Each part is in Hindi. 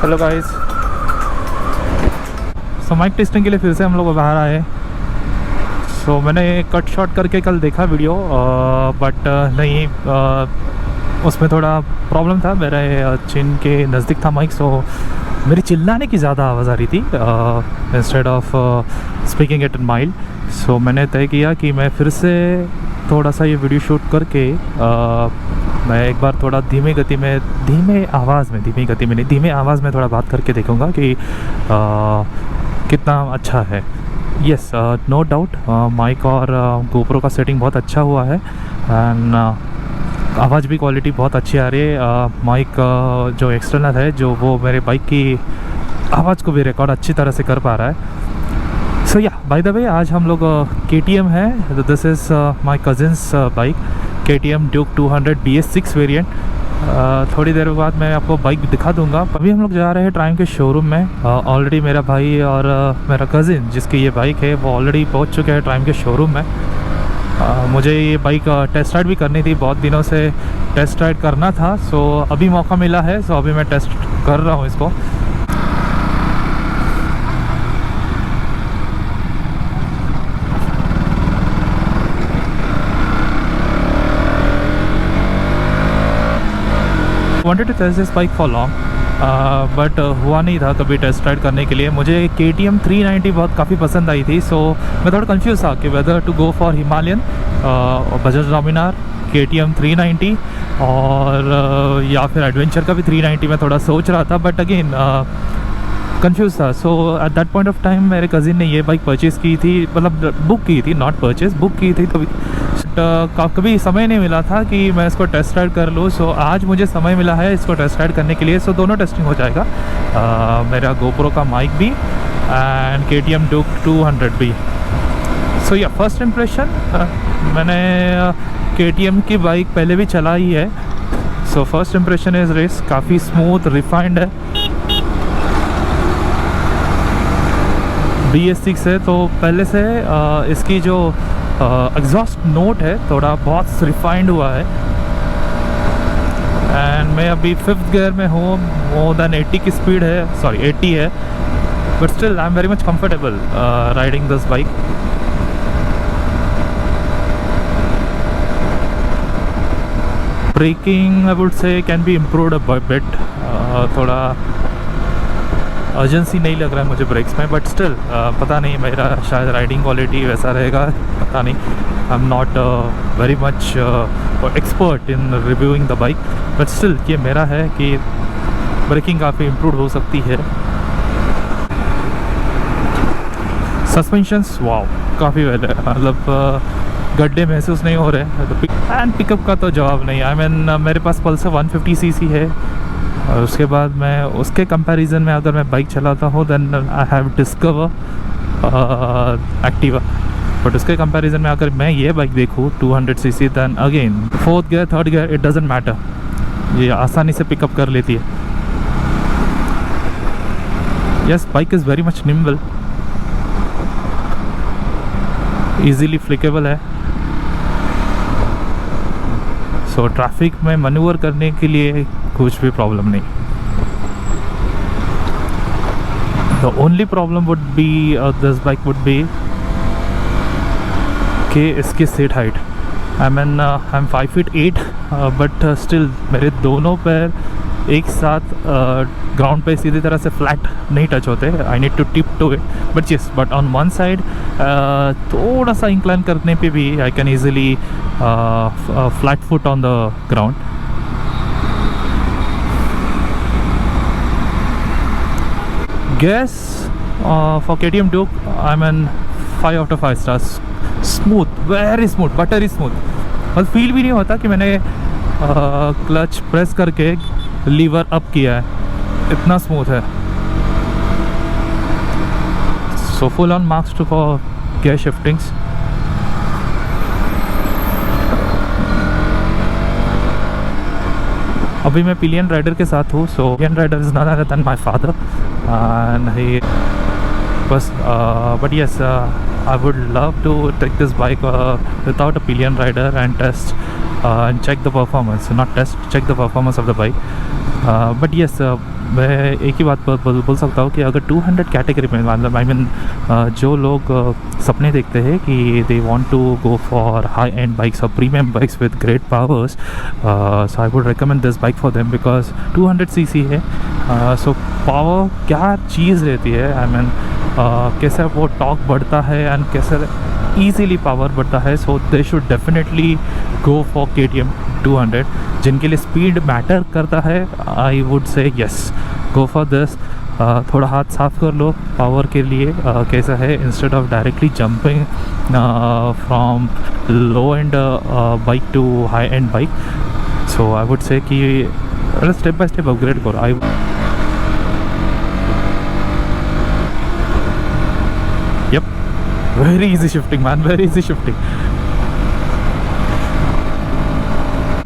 हेलो गाइस, सो माइक टेस्टिंग के लिए फिर से हम लोग बाहर आए। सो मैंने कट शॉट करके कल देखा वीडियो, बट नहीं, उसमें थोड़ा प्रॉब्लम था। मेरे चिन के नज़दीक था माइक, सो मेरी चिल्लाने की ज़्यादा आवाज़ आ रही थी instead of speaking at mild. So मैंने तय किया कि मैं फिर से थोड़ा सा ये वीडियो शूट करके मैं एक बार थोड़ा धीमी गति में, धीमे आवाज़ में थोड़ा बात करके देखूँगा कि कितना अच्छा है। यस, नो डाउट माइक और गोप्रो का सेटिंग बहुत अच्छा हुआ है एंड आवाज़ भी क्वालिटी बहुत अच्छी आ रही है। माइक जो एक्सटर्नल है, जो वो मेरे बाइक की आवाज़ को भी रिकॉर्ड अच्छी तरह से कर पा रहा है। सो या, बाय द वे, आज हम लोग KTM है, this is my cousins bike, KTM Duke 200 BS6 variant. थोड़ी देर बाद मैं आपको बाइक दिखा दूंगा। अभी हम लोग जा रहे हैं ट्रायम्फ के शोरूम में। ऑलरेडी मेरा भाई और मेरा कज़िन जिसकी ये बाइक है वो ऑलरेडी पहुंच चुके हैं ट्रायम्फ के शोरूम में। मुझे ये बाइक टेस्ट राइड भी करनी थी, बहुत दिनों से टेस्ट राइड करना था। सो अभी मौका मिला है, सो अभी मैं टेस्ट कर रहा हूँ इसको। wanted to test this bike for long, but हुआ नहीं था कभी टेस्ट राइड करने के लिए। मुझे KTM 390 बहुत काफ़ी पसंद आई थी, सो मैं थोड़ा कंफ्यूज था कि whether to go for Himalayan, Bajaj Dominar, KTM 390 और या फिर एडवेंचर का भी 390 में थोड़ा सोच रहा था, बट अगेन कंफ्यूज था। So at that point of time मेरे कज़िन ने ये बाइक परचेज़ की थी, मतलब बुक की थी, नॉट परचेज़, बुक की थी। तो कभी समय नहीं मिला था कि मैं इसको टेस्ट राइड कर लूँ। सो आज मुझे समय मिला है इसको टेस्ट राइड करने के लिए। सो दोनों टेस्टिंग हो जाएगा, मेरा गोप्रो का माइक भी एंड KTM ड्यूक 200 भी। सो या, फर्स्ट इम्प्रेशन, मैंने KTM की बाइक पहले भी चलाई है। So first impression is race काफ़ी स्मूथ रिफाइंड है। BS6 है तो पहले से इसकी जो एग्जॉस्ट नोट है थोड़ा बहुत रिफाइंड हुआ है। एंड मैं अभी 5th गियर में हूँ, मोर देन 80 की स्पीड है, सॉरी 80 है, but still I am very much comfortable riding this bike. Braking I would say can be improved a bit, थोड़ा अर्जेंसी नहीं लग रहा है मुझे ब्रेक्स में, बट स्टिल पता नहीं, मेरा शायद राइडिंग क्वालिटी वैसा रहेगा, पता नहीं। I am not very much expert in reviewing the bike, but still ये मेरा है कि ब्रेकिंग काफ़ी इम्प्रूव हो सकती है। सस्पेंशंस वाओ काफ़ी वेल है, मतलब गड्ढे महसूस नहीं हो रहे। एंड पिकअप का तो जवाब नहीं। आई मीन मेरे पास पल्सर 150cc है और उसके बाद मैं उसके कंपैरिजन में अगर मैं बाइक चलाता हूँ then I have discover Activa, but उसके कंपैरिजन में अगर मैं ये बाइक देखूँ 200cc, then again 4th gear 3rd gear it doesn't matter, ये आसानी से पिकअप कर लेती है। Yes, bike is very much nimble, easily flickable है। सो ट्रैफिक में मैन्यूवर करने के लिए कुछ भी प्रॉब्लम नहीं। The only problem would be this bike would be कि इसकी seat height, I mean I am 5 feet 8, but still मेरे दोनों पैर एक साथ ग्राउंड पे सीधी तरह से फ्लैट नहीं टच होते। I need to tip to it, but yes, but on one side थोड़ा सा इंक्लाइन करने पे भी I can easily flat foot on the ground. Guess for KTM Duke I mean 5 out of 5 stars, smooth, very smooth, buttery smooth. बस फील भी नहीं होता कि मैंने क्लच प्रेस करके लीवर अप किया है, इतना स्मूथ है। So full on marks to for gear शिफ्टिंग्स। अभी मैं पिलियन राइडर के साथ हूँ, so pillion rider is not other than my father and he बस, but yes, I would love to take this bike without a pillion rider and test and check the performance, not test, check the performance of the bike. But yes, मैं एक ही बात बोल सकता हूँ कि अगर 200 कैटेगरी में मतलब आई मीन जो लोग सपने देखते हैं कि they want to go for high end bikes और premium bikes with great powers, so I would recommend this bike for them because 200 CC है. सो पावर क्या चीज़ रहती है, आई मीन कैसे वो टॉर्क बढ़ता है एंड कैसे ईजीली पावर बढ़ता है. So they should definitely go for KTM 200. जिनके लिए स्पीड मैटर करता है, I would say yes, go for this. थोड़ा हाथ साफ कर लो पावर के लिए. कैसा है, instead of directly jumping from low end bike to high end bike, so I would say कि स्टेप बाय स्टेप अपग्रेड करो. I yup, very easy shifting man, very easy shifting.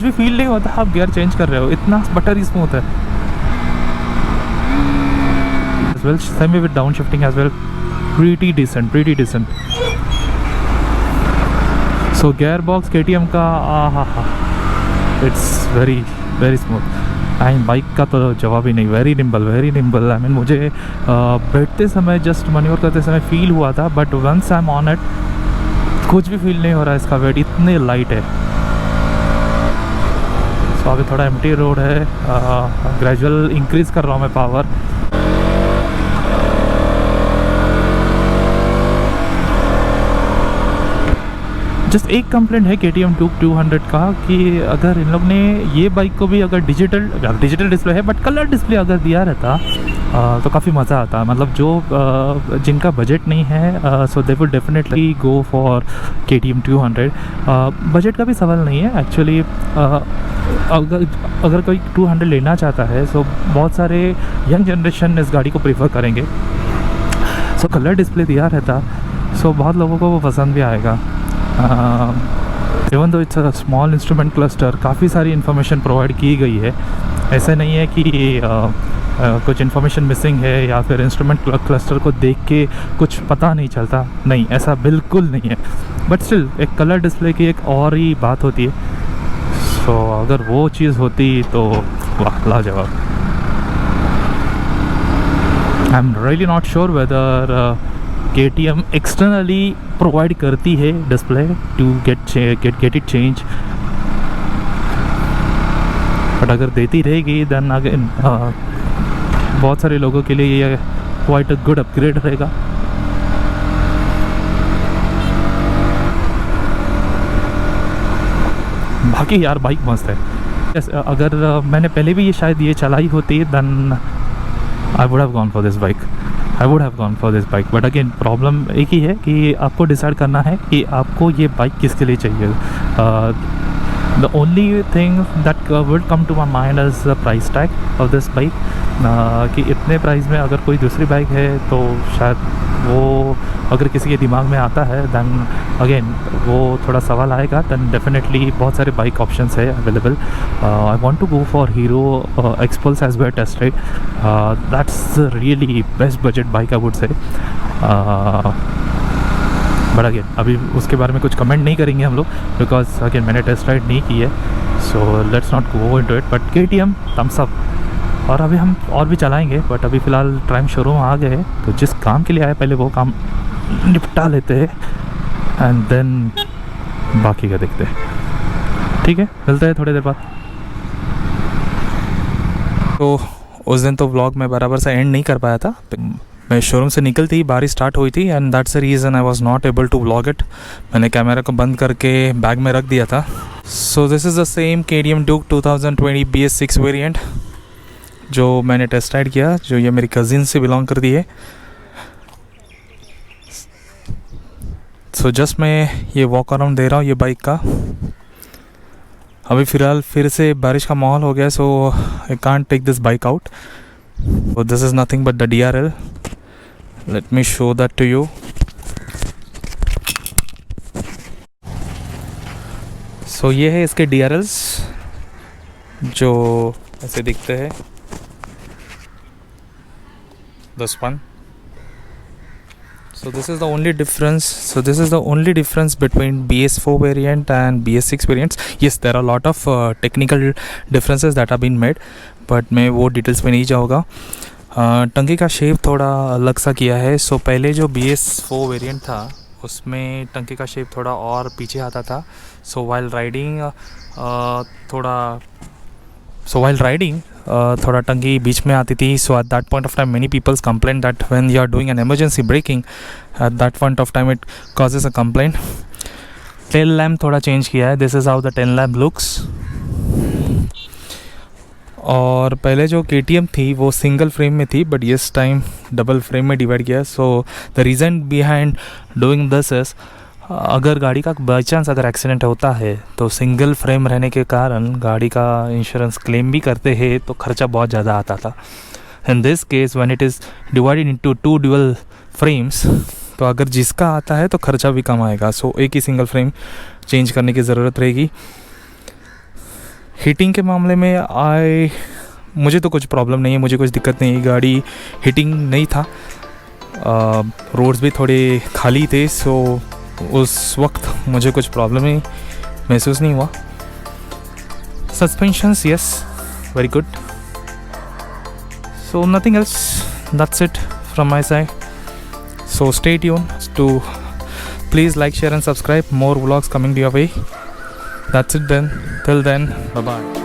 भी फील नहीं होता आप गियर चेंज कर रहे हो, इतना बटरी स्मूथ है. as well semi with down shifting as well, pretty decent. so gearbox KTM का it's very smooth. And bike का तो जवाब ही नहीं, वेरी निम्बल. आई मीन मुझे बैठते समय जस्ट मैन्यूवर करते समय फील हुआ था, but once I am on it कुछ भी फील नहीं हो रहा है. इसका वेट इतने लाइट है. तो अभी थोड़ा एम्प्टी रोड है, ग्रेजुअल इंक्रीज़ कर रहा हूँ मैं पावर. जस्ट एक कंप्लेंट है KTM 200 का कि अगर इन लोग ने ये बाइक को भी अगर डिजिटल डिस्प्ले है बट कलर डिस्प्ले अगर दिया रहता तो काफ़ी मज़ा आता. मतलब जो जिनका बजट नहीं है, so they will definitely go for KTM 200. Budget का भी सवाल नहीं है एक्चुअली. अगर कोई 200 लेना चाहता है, सो बहुत सारे यंग जनरेशन इस गाड़ी को प्रीफर करेंगे. सो कलर डिस्प्ले दिया रहता, सो बहुत लोगों को वो पसंद भी आएगा. Even though it's a small instrument cluster, काफ़ी सारी इन्फॉर्मेशन प्रोवाइड की गई है. ऐसा नहीं है कि कुछ इन्फॉर्मेशन मिसिंग है या फिर इंस्ट्रूमेंट क्लस्टर को देख के कुछ पता नहीं चलता. नहीं, ऐसा बिल्कुल नहीं है. बट स्टिल एक कलर डिस्प्ले की एक और ही बात होती है. सो अगर वो चीज़ होती तो वाह, लाजवाब. I am really not sure whether KTM externally provide करती है display to get it change. But अगर देती रहेगी देन अगेन बहुत सारे लोगों के लिए ये क्वाइट अ गुड अपग्रेड रहेगा. बाकी यार बाइक मस्त है. yes, अगर मैंने पहले भी ये चलाई होती then I would have gone for this bike. But again problem एक ही है कि आपको डिसाइड करना है कि आपको ये बाइक किसके लिए चाहिए. The only thing that would come to my mind is the price tag of this bike. कि इतने प्राइस में अगर कोई दूसरी बाइक है तो शायद वो अगर किसी के दिमाग में आता है दैन अगेन वो थोड़ा सवाल आएगा. दैन डेफिनेटली बहुत सारे बाइक ऑप्शंस है available. I want to go for Hero Xpulse as well test ride. That's really best budget bike I would say. But again अभी उसके बारे में कुछ कमेंट नहीं करेंगे हम लोग बिकॉज अगेन मैंने टेस्ट राइड नहीं की है. So let's not go into it. But KTM thumbs up. और अभी हम और भी चलाएंगे बट अभी फ़िलहाल टाइम शोरूम आ गए तो जिस काम के लिए आए पहले वो काम निपटा लेते हैं एंड देन बाकी का देखते हैं. ठीक है, मिलते हैं थोड़ी देर बाद. तो उस दिन तो व्लॉग मैं बराबर से एंड नहीं कर पाया था. मैं शोरूम से निकलती ही बारिश स्टार्ट हुई थी and that's the reason I was not able to vlog it. मैंने कैमरा को बंद करके बैग में रख दिया था. So this is the same KTM Duke 2020 BS6 variant जो मैंने टेस्ट राइड किया, जो ये मेरी कज़िन से बिलोंग करती है. सो जस्ट मैं ये वॉक अराउंड दे रहा हूँ ये बाइक का. अभी फ़िलहाल फिर से बारिश का माहौल हो गया, so I can't take this bike out. So this is nothing but the DRL. Let me show that to you. So ये है इसके DRLs जो ऐसे दिखते हैं. this one. So this is the only difference. So this is the only difference between BS4 variant and BS6 variants. Yes, there are a lot of technical differences that have been made, but मैं वो डिटेल्स में नहीं जाऊँगा. टंकी का शेप थोड़ा अलग सा किया है. सो पहले जो BS4 वेरिएंट था उसमें टंकी का शेप थोड़ा और पीछे आता था. सो वाइल राइडिंग थोड़ा टंकी बीच में आती थी. So at that point of time many peoples complain that when you are doing an emergency braking at that point of time it causes a complaint. Tail lamp थोड़ा चेंज किया है. This is how the tail lamp looks. और पहले जो KTM थी वो सिंगल फ्रेम में थी, बट इस टाइम डबल फ्रेम में डिवाइड किया. So the reason behind doing this is, अगर गाड़ी का बाई चांस अगर एक्सीडेंट होता है तो सिंगल फ्रेम रहने के कारण गाड़ी का इंश्योरेंस क्लेम भी करते हैं तो खर्चा बहुत ज़्यादा आता था. In this case when it is divided into 2 dual frames, तो अगर जिसका आता है तो खर्चा भी कम आएगा. सो एक ही सिंगल फ्रेम चेंज करने की ज़रूरत रहेगी. हीटिंग के मामले में मुझे तो कुछ प्रॉब्लम नहीं है, मुझे कुछ दिक्कत नहीं है. गाड़ी हीटिंग नहीं था, रोड्स भी थोड़े खाली थे. सो उस वक्त मुझे कुछ प्रॉब्लम ही महसूस नहीं हुआ. Suspensions yes, very good. So nothing else, that's it from my side. So stay tuned to please like, share and subscribe. More vlogs coming to your way. That's it then. Till then, bye bye.